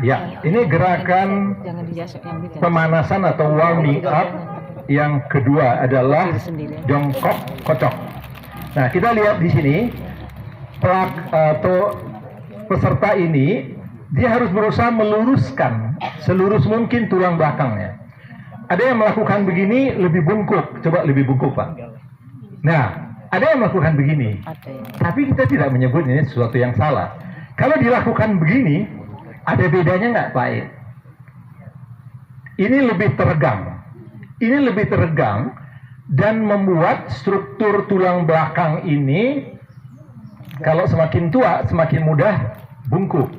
Ya, ini gerakan pemanasan atau warming up yang kedua adalah jongkok kocok. Nah, kita lihat di sini atau peserta ini dia harus berusaha meluruskan selurus mungkin tulang belakangnya. Ada yang melakukan begini lebih bungkuk, coba lebih bungkuk Pak. Nah, ada yang melakukan begini, tapi kita tidak menyebut ini sesuatu yang salah. Kalau dilakukan begini, ada bedanya nggak Pak? Ini lebih teregang, dan membuat struktur tulang belakang ini kalau semakin tua semakin mudah bungkuk.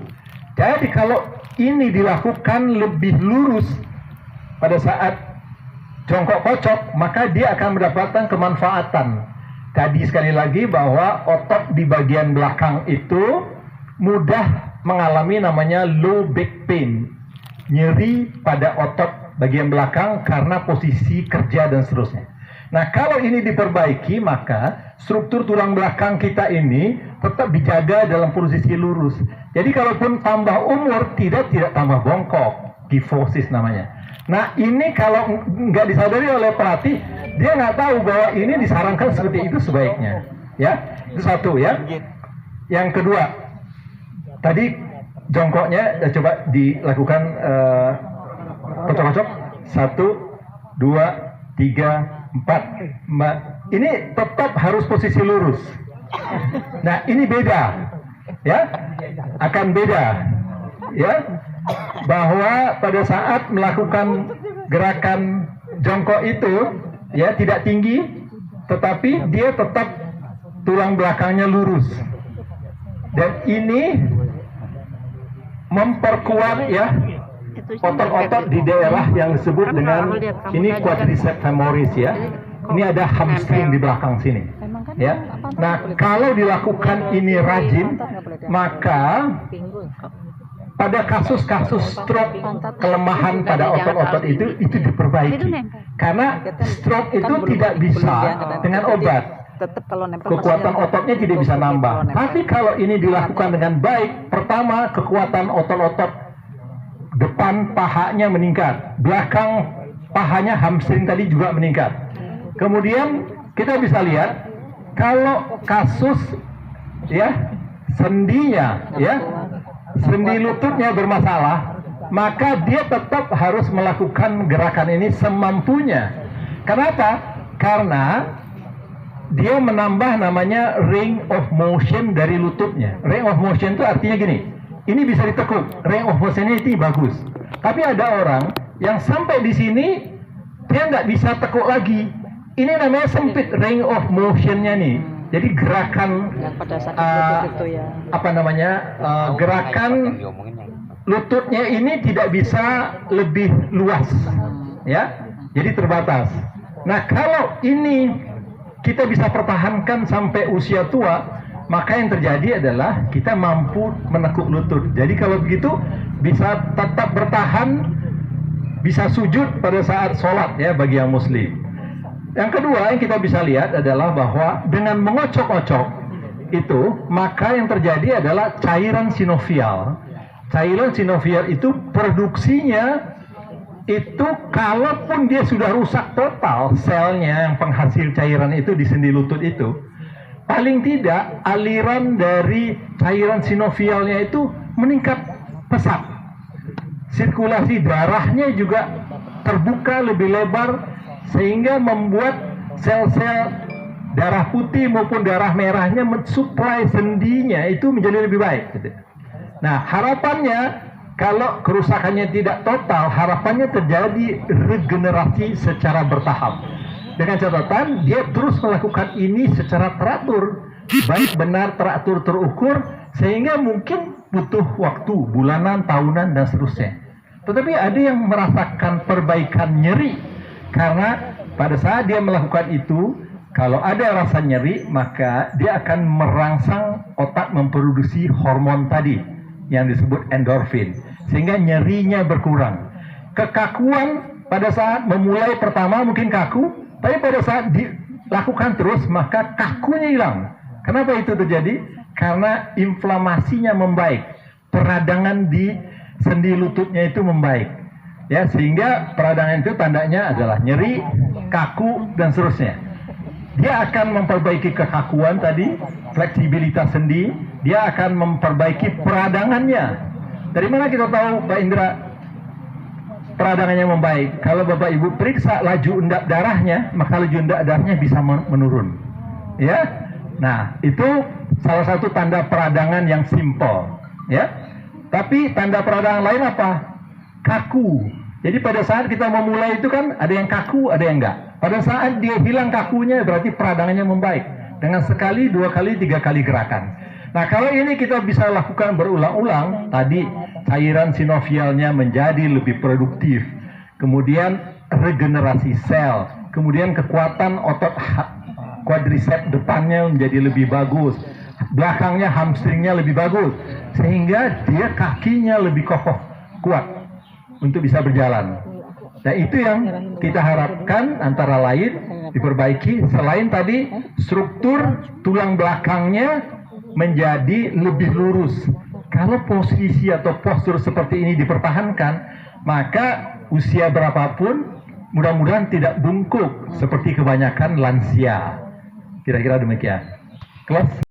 Jadi kalau ini dilakukan lebih lurus pada saat jongkok kocok, maka dia akan mendapatkan kemanfaatan. Tadi sekali lagi bahwa otot di bagian belakang itu mudah mengalami namanya low back pain, nyeri pada otot bagian belakang karena posisi kerja dan seterusnya. Nah, kalau ini diperbaiki, maka struktur tulang belakang kita ini tetap dijaga dalam posisi lurus. Jadi kalaupun tambah umur, tidak tambah bongkok, kyphosis namanya. Nah, ini kalau nggak disadari oleh pelatih, dia nggak tahu bahwa ini disarankan seperti itu sebaiknya. Ya, itu satu ya. Yang kedua, tadi jongkoknya coba dilakukan kocok-kocok. 1, 2, 3, 4. Ini tetap harus posisi lurus. Nah, ini beda, ya, akan beda, ya, bahwa pada saat melakukan gerakan jongkok itu, ya, tidak tinggi, tetapi dia tetap tulang belakangnya lurus, dan ini memperkuat, ya, otot-otot di daerah yang disebut dengan ini quadriceps femoris, ya. Ini ada hamstring di belakang sini, ya. Nah, kalau dilakukan ini rajin, maka pada kasus-kasus stroke, kelemahan pada otot-otot itu diperbaiki. Karena stroke itu tidak bisa dengan obat. Kekuatan ototnya tidak bisa nambah. Tapi kalau ini dilakukan dengan baik, pertama kekuatan otot-otot depan pahanya meningkat, belakang pahanya hamstring tadi juga meningkat. Kemudian kita bisa lihat kalau kasus, ya, sendinya, ya, sendi lututnya bermasalah, maka dia tetap harus melakukan gerakan ini semampunya. Kenapa? Karena dia menambah namanya range of motion dari lututnya. Range of motion itu artinya gini, ini bisa ditekuk, range of motion itu bagus. Tapi ada orang yang sampai di sini dia nggak bisa tekuk lagi. Ini namanya sempit range of motionnya nih. Jadi gerakan gerakan lututnya ini tidak bisa lebih luas, ya. Jadi terbatas. Nah, kalau ini kita bisa pertahankan sampai usia tua, maka yang terjadi adalah kita mampu menekuk lutut. Jadi kalau begitu bisa tetap bertahan, bisa sujud pada saat sholat, ya, bagi yang muslim. Yang kedua yang kita bisa lihat adalah bahwa dengan mengocok-ocok itu, maka yang terjadi adalah cairan sinovial. Cairan sinovial itu produksinya itu kalaupun dia sudah rusak total selnya yang penghasil cairan itu di sendi lutut itu, paling tidak aliran dari cairan sinovialnya itu meningkat pesat. Sirkulasi darahnya juga terbuka lebih lebar, sehingga membuat sel-sel darah putih maupun darah merahnya mensuplai sendinya itu menjadi lebih baik, gitu. Nah, harapannya kalau kerusakannya tidak total, harapannya terjadi regenerasi secara bertahap. Dengan catatan dia terus melakukan ini secara teratur, baik benar, teratur, terukur, sehingga mungkin butuh waktu bulanan, tahunan, dan seterusnya. Tetapi ada yang merasakan perbaikan nyeri. Karena pada saat dia melakukan itu, kalau ada rasa nyeri, maka dia akan merangsang otak memproduksi hormon tadi yang disebut endorfin, sehingga nyerinya berkurang. Kekakuan pada saat memulai pertama mungkin kaku, tapi pada saat lakukan terus, maka kakunya hilang. Kenapa itu terjadi? Karena inflamasinya membaik, peradangan di sendi lututnya itu membaik, ya, sehingga peradangan itu tandanya adalah nyeri, kaku, dan seterusnya. Dia akan memperbaiki kekakuan tadi, fleksibilitas sendi, dia akan memperbaiki peradangannya. Dari mana kita tahu, Pak Indra, peradangannya membaik? Kalau Bapak Ibu periksa laju darahnya, maka laju darahnya bisa menurun, ya. Nah, itu salah satu tanda peradangan yang simpel, ya. Tapi tanda peradangan lain apa? Kaku. Jadi pada saat kita memulai itu kan ada yang kaku, ada yang enggak. Pada saat dia hilang kakunya berarti peradangannya membaik. Dengan sekali, 2 kali, 3 kali gerakan. Nah, kalau ini kita bisa lakukan berulang-ulang, tadi cairan sinovialnya menjadi lebih produktif. Kemudian regenerasi sel, kemudian kekuatan otot quadriceps depannya menjadi lebih bagus, belakangnya hamstringnya lebih bagus, sehingga dia kakinya lebih kokoh, kuat untuk bisa berjalan. Nah, itu yang kita harapkan antara lain diperbaiki. Selain tadi struktur tulang belakangnya menjadi lebih lurus. Kalau posisi atau postur seperti ini dipertahankan, maka usia berapapun mudah-mudahan tidak bungkuk seperti kebanyakan lansia. Kira-kira demikian. Kelas